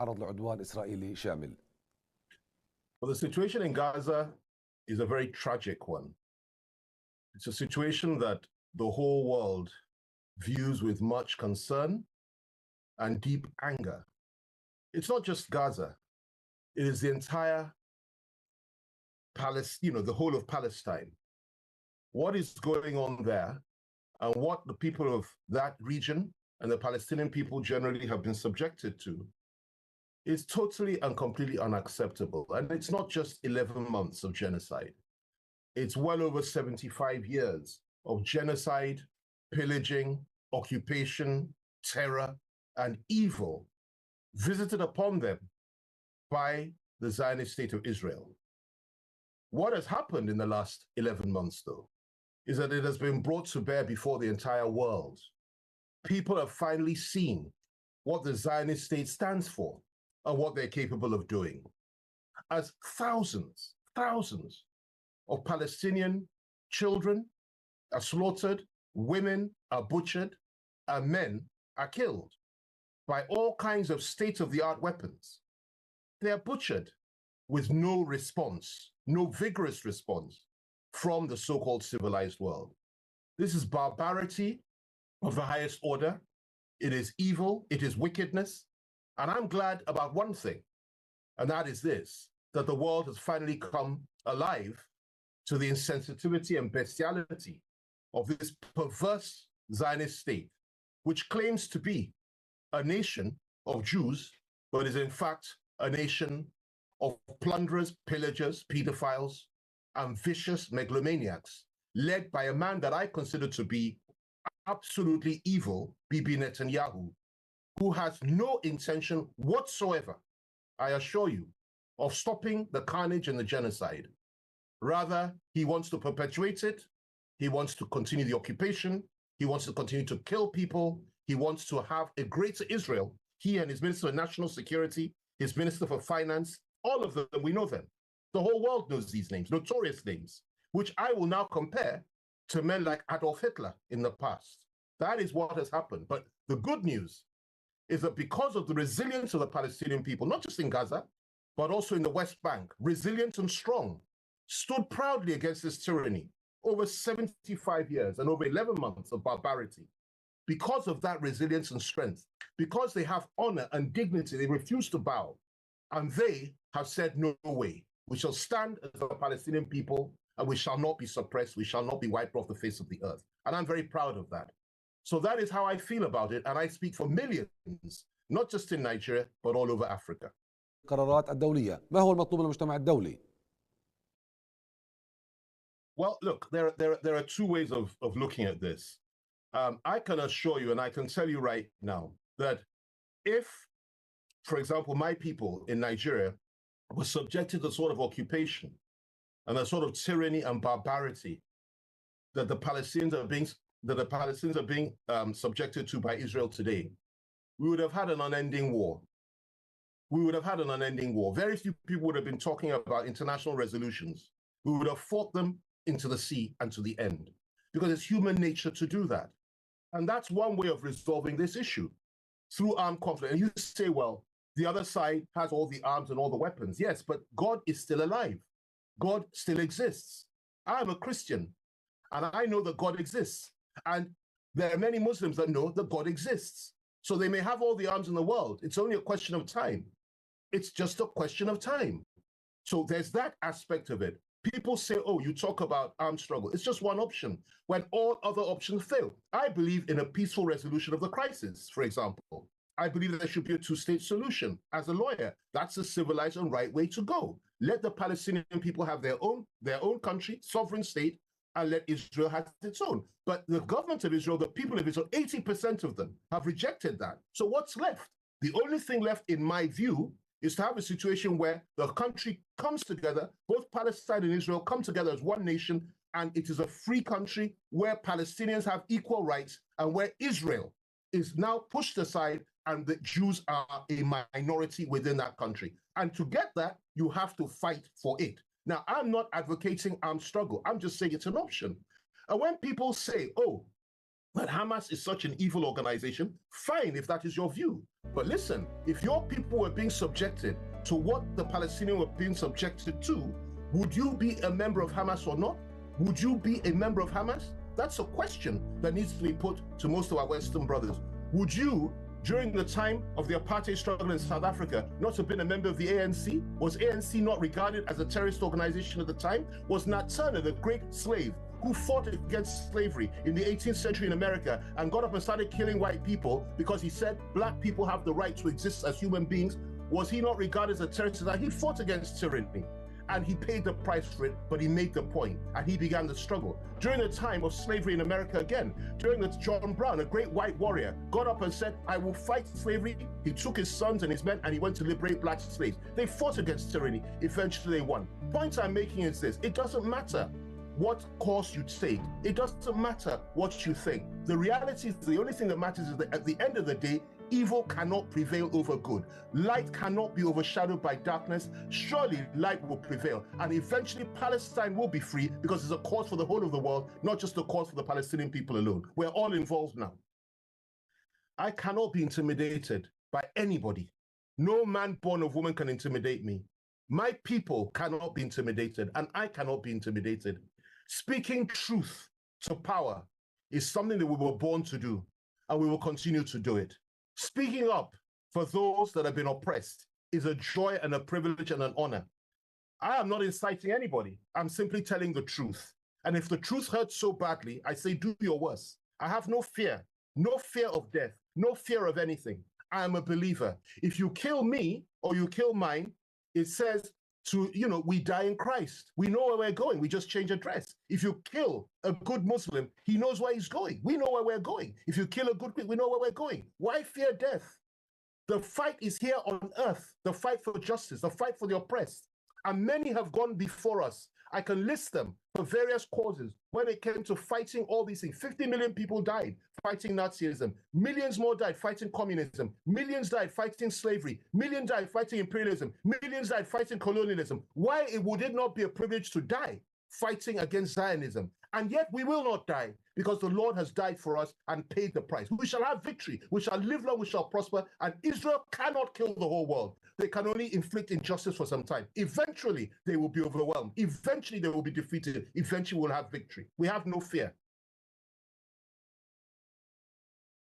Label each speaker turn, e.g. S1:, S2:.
S1: عرض لعدوان إسرائيلي شامل.
S2: Well, the situation in Gaza is a very tragic one. It's a situation that the whole world views with much concern and deep anger. It's not just Gaza. It is the entire Palestine, the whole of Palestine. What is going on there and what the people of that region and the Palestinian people generally have been subjected to is totally and completely unacceptable. And it's not just 11 months of genocide. It's well over 75 years of genocide, pillaging, occupation, terror, and evil visited upon them by the Zionist state of Israel. What has happened in the last 11 months, though, is that it has been brought to bear before the entire world. People have finally seen what the Zionist state stands for and what they're capable of doing. As thousands of Palestinian children are slaughtered, women are butchered, and men are killed by all kinds of state-of-the-art weapons. They are butchered with no response, no vigorous response from the so-called civilized world. This is barbarity of the highest order. It is evil, it is wickedness. And I'm glad about one thing, and that is this, that the world has finally come alive to the insensitivity and bestiality of this perverse Zionist state, which claims to be a nation of Jews, but is in fact a nation of plunderers, pillagers, pedophiles, and vicious megalomaniacs, led by a man that I consider to be absolutely evil, Bibi Netanyahu, who has no intention whatsoever, I assure you, of stopping the carnage and the genocide. Rather, he wants to perpetuate it. He wants to continue the occupation. He wants to continue to kill people. He wants to have a greater Israel. He and his Minister of National Security, his Minister for Finance, all of them, we know them. The whole world knows these names, notorious names, which I will now compare to men like Adolf Hitler in the past. That is what has happened. But the good news is that because of the resilience of the Palestinian people, not just in Gaza, but also in the West Bank, resilient and strong, stood proudly against this tyranny over 75 years and over 11 months of barbarity. Because of that resilience and strength, because they have honor and dignity, they refuse to bow. And they have said, no way. We shall stand as the Palestinian people, and we shall not be suppressed. We shall not be wiped off the face of the earth. And I'm very proud of that. So that is how I feel about it. And I speak for millions, not just in Nigeria, but all over Africa.
S1: القرارات الدولية، ما هو المطلوب للمجتمع الدولي؟
S2: Well, look, there are two ways of looking at this. I can assure you, and I can tell you right now, that if, for example, my people in Nigeria were subjected to the sort of occupation and the sort of tyranny and barbarity that the Palestinians are being subjected to by Israel today, we would have had an unending war. We would have had an unending war. Very few people would have been talking about international resolutions. We would have fought them into the sea and to the end, because it's human nature to do that. And that's one way of resolving this issue, through armed conflict. And you say, well, the other side has all the arms and all the weapons. Yes, but God is still alive. God still exists. I'm a Christian, and I know that God exists. And there are many Muslims that know that God exists. So they may have all the arms in the world. It's only a question of time. It's just a question of time. So there's that aspect of it. People say, oh, you talk about armed struggle. It's just one option when all other options fail. I believe in a peaceful resolution of the crisis, for example. I believe that there should be a two-state solution. As a lawyer, that's a civilized and right way to go. Let the Palestinian people have their own country, sovereign state, and let Israel have its own. But the government of Israel, the people of Israel, 80% of them have rejected that. So what's left? The only thing left, in my view, is to have a situation where the country comes together, both Palestine and Israel come together as one nation, and it is a free country where Palestinians have equal rights and where Israel is now pushed aside and the Jews are a minority within that country. And to get that, you have to fight for it. Now, I'm not advocating armed struggle. I'm just saying it's an option. And when people say, oh, that Hamas is such an evil organization, fine if that is your view. But listen, if your people were being subjected to what the Palestinians were being subjected to, would you be a member of Hamas or not? Would you be a member of Hamas? That's a question that needs to be put to most of our Western brothers. Would you, during the time of the apartheid struggle in South Africa, not have been a member of the ANC? Was ANC not regarded as a terrorist organization at the time? Was Nat Turner, the great slave, who fought against slavery in the 18th century in America and got up and started killing white people because he said black people have the right to exist as human beings, was he not regarded as a terrorist? He fought against tyranny and he paid the price for it, but he made the point and he began the struggle. During the time of slavery in America again, during the John Brown, a great white warrior, got up and said, I will fight slavery. He took his sons and his men and he went to liberate black slaves. They fought against tyranny. Eventually they won. Point I'm making is this: it doesn't matter what course you take. It doesn't matter what you think. The reality is the only thing that matters is that at the end of the day, evil cannot prevail over good. Light cannot be overshadowed by darkness. Surely light will prevail. And eventually Palestine will be free because it's a cause for the whole of the world, not just a cause for the Palestinian people alone. We're all involved now. I cannot be intimidated by anybody. No man born of woman can intimidate me. My people cannot be intimidated, and I cannot be intimidated. Speaking truth to power is something that we were born to do, and we will continue to do it. Speaking up for those that have been oppressed is a joy and a privilege and an honor. I am not inciting anybody. I'm simply telling the truth. And if the truth hurts so badly, I say, do your worst. I have no fear of death, no fear of anything. I am a believer. If you kill me or you kill mine, it says, we die in Christ. We know where we're going. We just change address. If you kill a good Muslim, he knows where he's going. We know where we're going. If you kill a good Christian, we know where we're going. Why fear death? The fight is here on earth. The fight for justice, the fight for the oppressed. And many have gone before us. I can list them for various causes. When it came to fighting all these things, 50 million people died fighting Nazism. Millions more died fighting communism. Millions died fighting slavery. Millions died fighting imperialism. Millions died fighting colonialism. Why would it not be a privilege to die fighting against Zionism? And yet we will not die because the Lord has died for us and paid the price. We shall have victory. We shall live long. We shall prosper. And Israel cannot kill the whole world. They can only inflict injustice for some time. Eventually, they will be overwhelmed. Eventually, they will be defeated. Eventually, we'll have victory. We have no fear.